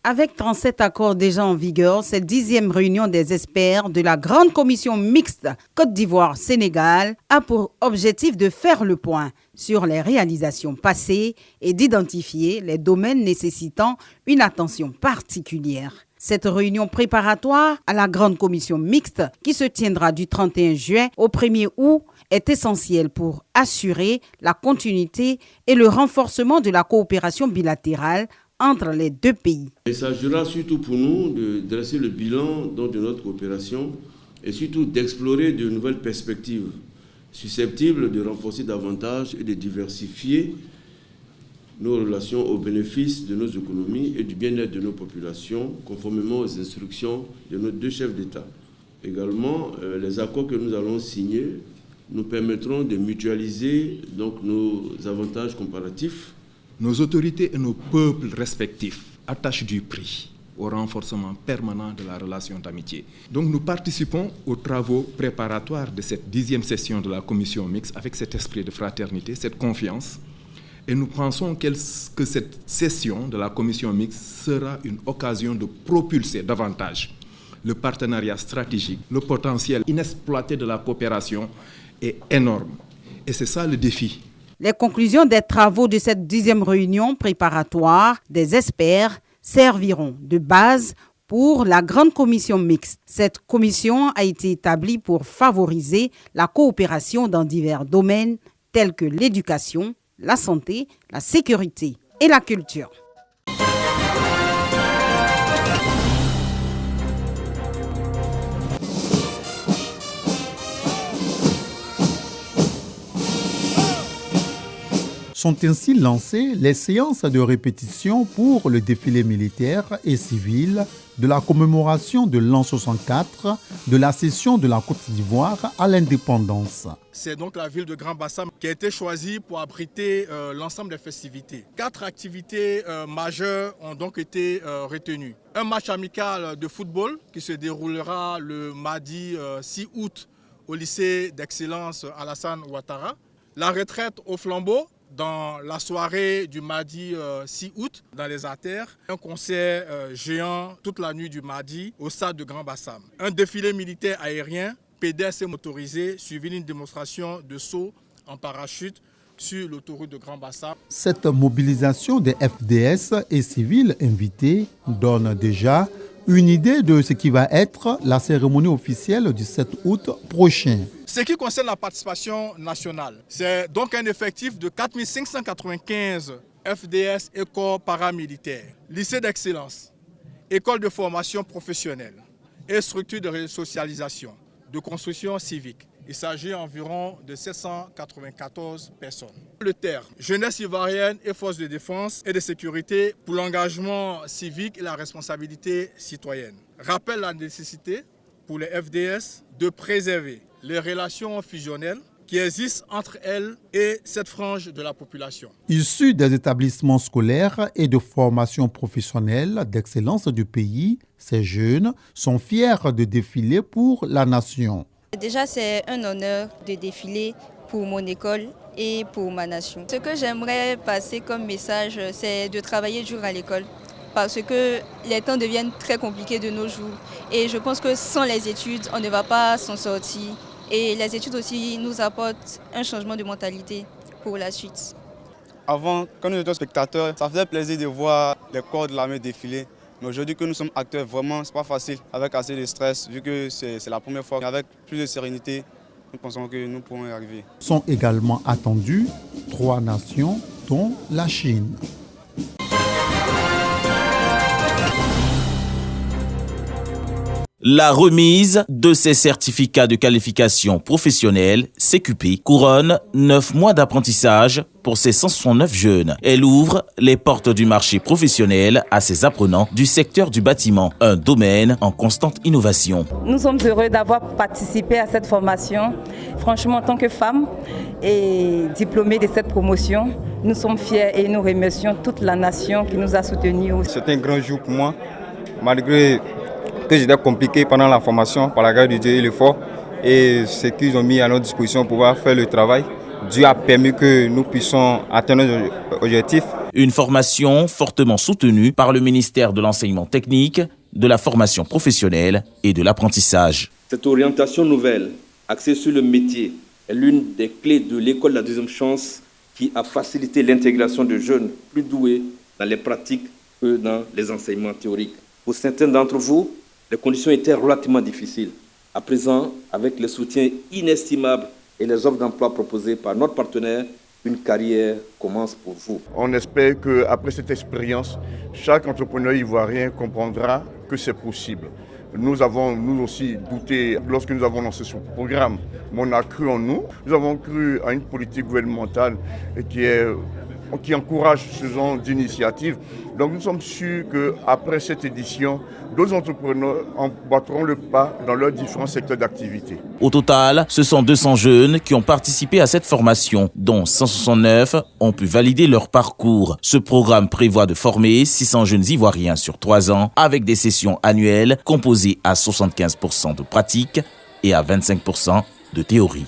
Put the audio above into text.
Avec 37 accords déjà en vigueur, cette 10e réunion des experts de la Grande Commission mixte Côte d'Ivoire-Sénégal a pour objectif de faire le point sur les réalisations passées et d'identifier les domaines nécessitant une attention particulière. Cette réunion préparatoire à la Grande Commission mixte qui se tiendra du 31 juin au 1er août est essentielle pour assurer la continuité et le renforcement de la coopération bilatérale entre les deux pays. Il s'agira surtout pour nous de dresser le bilan de notre coopération et surtout d'explorer de nouvelles perspectives susceptibles de renforcer davantage et de diversifier nos relations au bénéfice de nos économies et du bien-être de nos populations, conformément aux instructions de nos deux chefs d'État. Également, les accords que nous allons signer nous permettront de mutualiser nos avantages comparatifs. Nos autorités et nos peuples respectifs attachent du prix au renforcement permanent de la relation d'amitié. Donc nous participons aux travaux préparatoires de cette 10e session de la commission mixte avec cet esprit de fraternité, cette confiance. Et nous pensons que cette session de la commission mixte sera une occasion de propulser davantage le partenariat stratégique. Le potentiel inexploité de la coopération est énorme. Et c'est ça le défi. Les conclusions des travaux de cette 10e réunion préparatoire des experts serviront de base pour la Grande Commission mixte. Cette commission a été établie pour favoriser la coopération dans divers domaines tels que l'éducation, la santé, la sécurité et la culture. Sont ainsi lancées les séances de répétition pour le défilé militaire et civil de la commémoration de l'an 64 de la cession de la Côte d'Ivoire à l'indépendance. C'est donc la ville de Grand Bassam qui a été choisie pour abriter l'ensemble des festivités. 4 activités majeures ont donc été retenues. Un match amical de football qui se déroulera le mardi 6 août au lycée d'excellence Alassane Ouattara. La retraite au flambeau dans la soirée du mardi 6 août dans les artères. Un concert géant toute la nuit du mardi au stade de Grand Bassam. Un défilé militaire aérien, pédestre et motorisé, suivi d'une démonstration de saut en parachute sur l'autoroute de Grand Bassam. Cette mobilisation des FDS et civils invités donne déjà une idée de ce qui va être la cérémonie officielle du 7 août prochain. Ce qui concerne la participation nationale, c'est donc un effectif de 4 595 FDS et corps paramilitaires, lycée d'excellence, école de formation professionnelle et structure de resocialisation, de construction civique. Il s'agit environ de 794 personnes. Le terme, jeunesse ivoirienne et forces de défense et de sécurité pour l'engagement civique et la responsabilité citoyenne. Rappelle la nécessité pour les FDS de préserver les relations fusionnelles qui existent entre elles et cette frange de la population. Issus des établissements scolaires et de formation professionnelle d'excellence du pays, ces jeunes sont fiers de défiler pour la nation. Déjà, c'est un honneur de défiler pour mon école et pour ma nation. Ce que j'aimerais passer comme message, c'est de travailler dur à l'école parce que les temps deviennent très compliqués de nos jours. Et je pense que sans les études, on ne va pas s'en sortir. Et les études aussi nous apportent un changement de mentalité pour la suite. Avant, quand nous étions spectateurs, ça faisait plaisir de voir les corps de l'armée défiler. Mais aujourd'hui que nous sommes acteurs, vraiment, ce n'est pas facile avec assez de stress, vu que c'est la première fois. Avec plus de sérénité, nous pensons que nous pourrons y arriver. Sont également attendues 3 nations, dont la Chine. La remise de ces certificats de qualification professionnelle, CQP, couronne 9 mois d'apprentissage pour ces 169 jeunes. Elle ouvre les portes du marché professionnel à ces apprenants du secteur du bâtiment, un domaine en constante innovation. Nous sommes heureux d'avoir participé à cette formation. Franchement, en tant que femme et diplômée de cette promotion, nous sommes fiers et nous remercions toute la nation qui nous a soutenus. C'est un grand jour pour moi, malgré que j'étais compliqué pendant la formation par la grâce de Dieu et l'effort. Et ce qu'ils ont mis à notre disposition pour pouvoir faire le travail, Dieu a permis que nous puissions atteindre nos objectifs. Une formation fortement soutenue par le ministère de l'Enseignement technique, de la formation professionnelle et de l'apprentissage. Cette orientation nouvelle, axée sur le métier, est l'une des clés de l'école de la deuxième chance qui a facilité l'intégration de jeunes plus doués dans les pratiques que dans les enseignements théoriques. Pour certains d'entre vous, les conditions étaient relativement difficiles. À présent, avec le soutien inestimable et les offres d'emploi proposées par notre partenaire, une carrière commence pour vous. On espère qu'après cette expérience, chaque entrepreneur ivoirien comprendra que c'est possible. Nous avons, nous aussi, douté lorsque nous avons lancé ce programme, mais on a cru en nous. Nous avons cru à une politique gouvernementale qui encourage ce genre d'initiative. Donc nous sommes sûrs qu'après cette édition, d'autres entrepreneurs emboîteront le pas dans leurs différents secteurs d'activité. Au total, ce sont 200 jeunes qui ont participé à cette formation, dont 169 ont pu valider leur parcours. Ce programme prévoit de former 600 jeunes ivoiriens sur 3 ans, avec des sessions annuelles composées à 75% de pratique et à 25% de théorie.